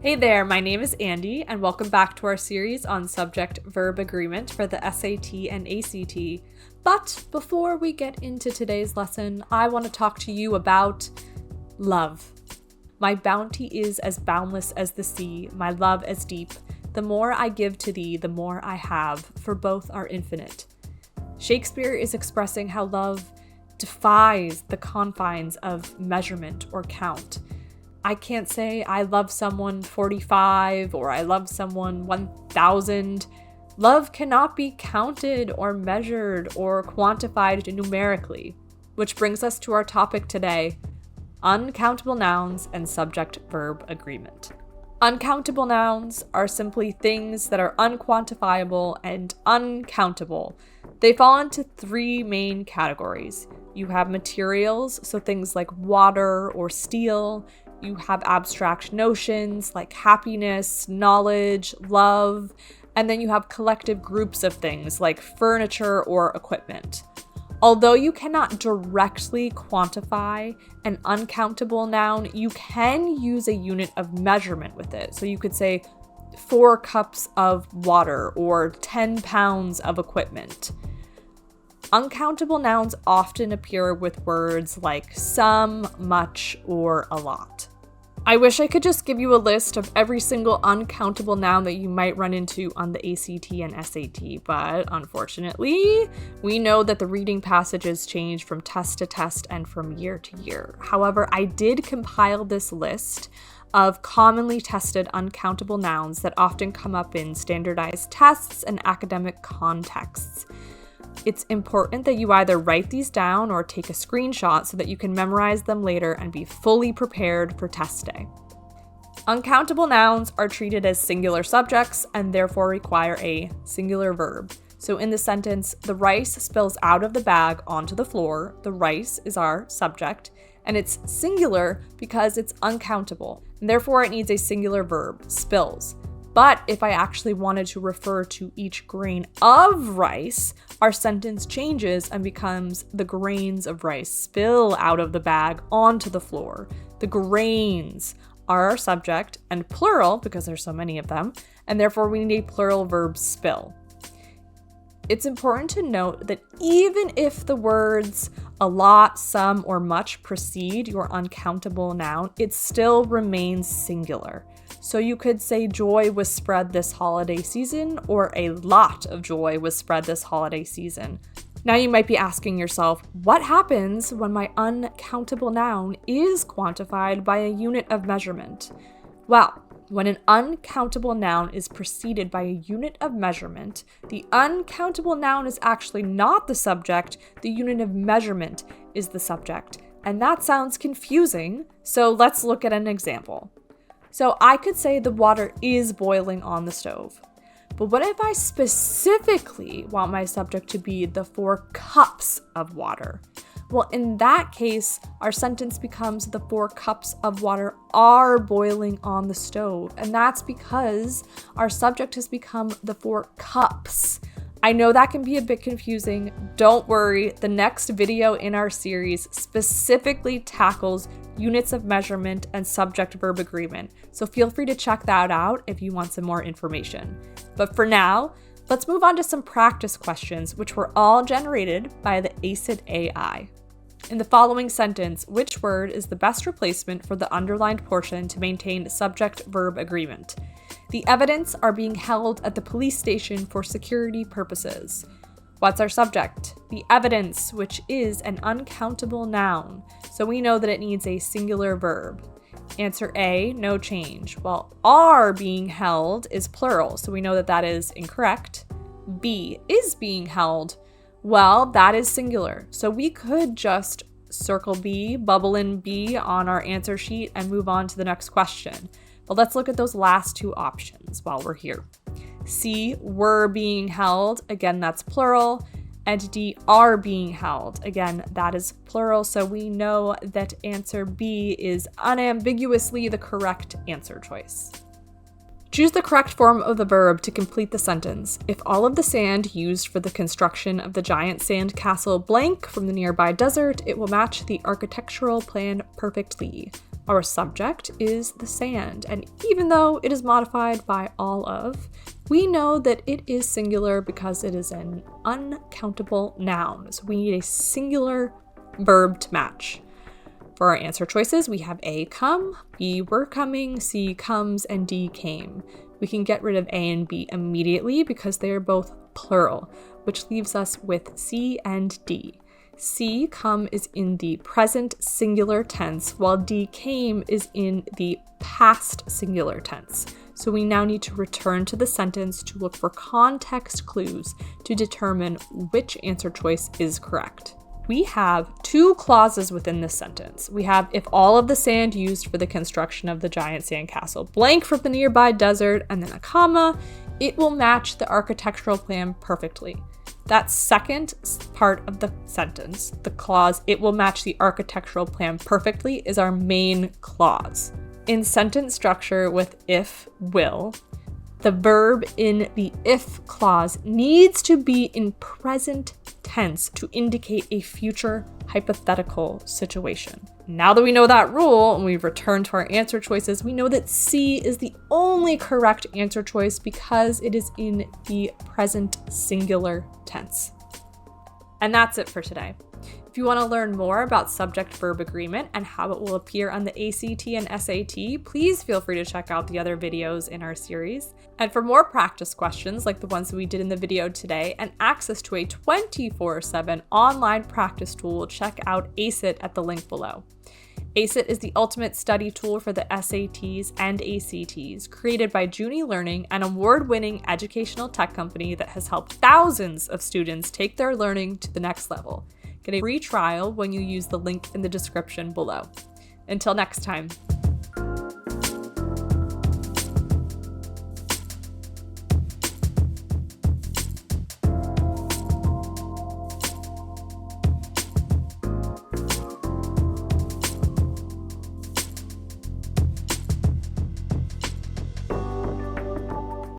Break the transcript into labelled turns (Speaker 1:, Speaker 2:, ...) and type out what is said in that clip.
Speaker 1: Hey there, my name is Andy, and welcome back to our series on Subject-Verb Agreement for the SAT and ACT. But before we get into today's lesson, I want to talk to you about love. My bounty is as boundless as the sea, my love as deep. The more I give to thee, the more I have, for both are infinite. Shakespeare is expressing how love defies the confines of measurement or count. I can't say I love someone 45 or I love someone 1,000. Love cannot be counted or measured or quantified numerically, which brings us to our topic today, uncountable nouns and subject-verb agreement. Uncountable nouns are simply things that are unquantifiable and uncountable. They fall into three main categories. You have materials, so things like water or steel. You have abstract notions like happiness, knowledge, love, and then you have collective groups of things like furniture or equipment. Although you cannot directly quantify an uncountable noun, you can use a unit of measurement with it. So you could say 4 cups of water or 10 pounds of equipment. Uncountable nouns often appear with words like some, much, or a lot. I wish I could just give you a list of every single uncountable noun that you might run into on the ACT and SAT, but unfortunately, we know that the reading passages change from test to test and from year to year. However, I did compile this list of commonly tested uncountable nouns that often come up in standardized tests and academic contexts. It's important that you either write these down or take a screenshot so that you can memorize them later and be fully prepared for test day. Uncountable nouns are treated as singular subjects and therefore require a singular verb. So in the sentence, the rice spills out of the bag onto the floor, the rice is our subject, and it's singular because it's uncountable, and therefore it needs a singular verb, spills. But if I actually wanted to refer to each grain of rice, our sentence changes and becomes the grains of rice spill out of the bag onto the floor. The grains are our subject and plural because there's so many of them, and therefore we need a plural verb spill. It's important to note that even if the words a lot, some, or much precede your uncountable noun, it still remains singular. So you could say joy was spread this holiday season, or a lot of joy was spread this holiday season. Now you might be asking yourself, what happens when my uncountable noun is quantified by a unit of measurement? Well, when an uncountable noun is preceded by a unit of measurement, the uncountable noun is actually not the subject, the unit of measurement is the subject. And that sounds confusing, so let's look at an example. So I could say the water is boiling on the stove. But what if I specifically want my subject to be the 4 cups of water? Well, in that case, our sentence becomes the 4 cups of water are boiling on the stove. And that's because our subject has become the 4 cups. I know that can be a bit confusing. Don't worry, the next video in our series specifically tackles units of measurement and subject-verb agreement, so feel free to check that out if you want some more information. But for now, let's move on to some practice questions, which were all generated by the AceIt AI. In the following sentence, which word is the best replacement for the underlined portion to maintain subject-verb agreement? The evidence are being held at the police station for security purposes. What's our subject? The evidence, which is an uncountable noun, so we know that it needs a singular verb. Answer A, no change. Well, are being held is plural, so we know that that is incorrect. B, is being held. Well, that is singular, so we could just circle B, bubble in B on our answer sheet and move on to the next question. But let's look at those last 2 options while we're here. C, were being held, again, that's plural, and D, are being held. Again, that is plural, so we know that answer B is unambiguously the correct answer choice. Choose the correct form of the verb to complete the sentence. If all of the sand used for the construction of the giant sand castle blank from the nearby desert, it will match the architectural plan perfectly. Our subject is the sand, and even though it is modified by all of, we know that it is singular because it is an uncountable noun. So we need a singular verb to match. For our answer choices, we have A, come, B, were coming, C, comes, and D, came. We can get rid of A and B immediately because they are both plural, which leaves us with C and D. C, come, is in the present singular tense, while D, came, is in the past singular tense. So we now need to return to the sentence to look for context clues to determine which answer choice is correct. We have two clauses within this sentence. We have, if all of the sand used for the construction of the giant sandcastle blank from the nearby desert, and then a comma, it will match the architectural plan perfectly. That second part of the sentence, the clause, it will match the architectural plan perfectly, is our main clause. In sentence structure with if, will, the verb in the if clause needs to be in present tense to indicate a future hypothetical situation. Now that we know that rule and we've returned to our answer choices, we know that C is the only correct answer choice because it is in the present singular tense. And that's it for today. If you want to learn more about subject-verb agreement and how it will appear on the ACT and SAT, please feel free to check out the other videos in our series. And for more practice questions like the ones that we did in the video today and access to a 24/7 online practice tool, check out AceIt at the link below. AceIt is the ultimate study tool for the SATs and ACTs, created by Juni Learning, an award-winning educational tech company that has helped thousands of students take their learning to the next level. Get a free trial when you use the link in the description below. Until next time.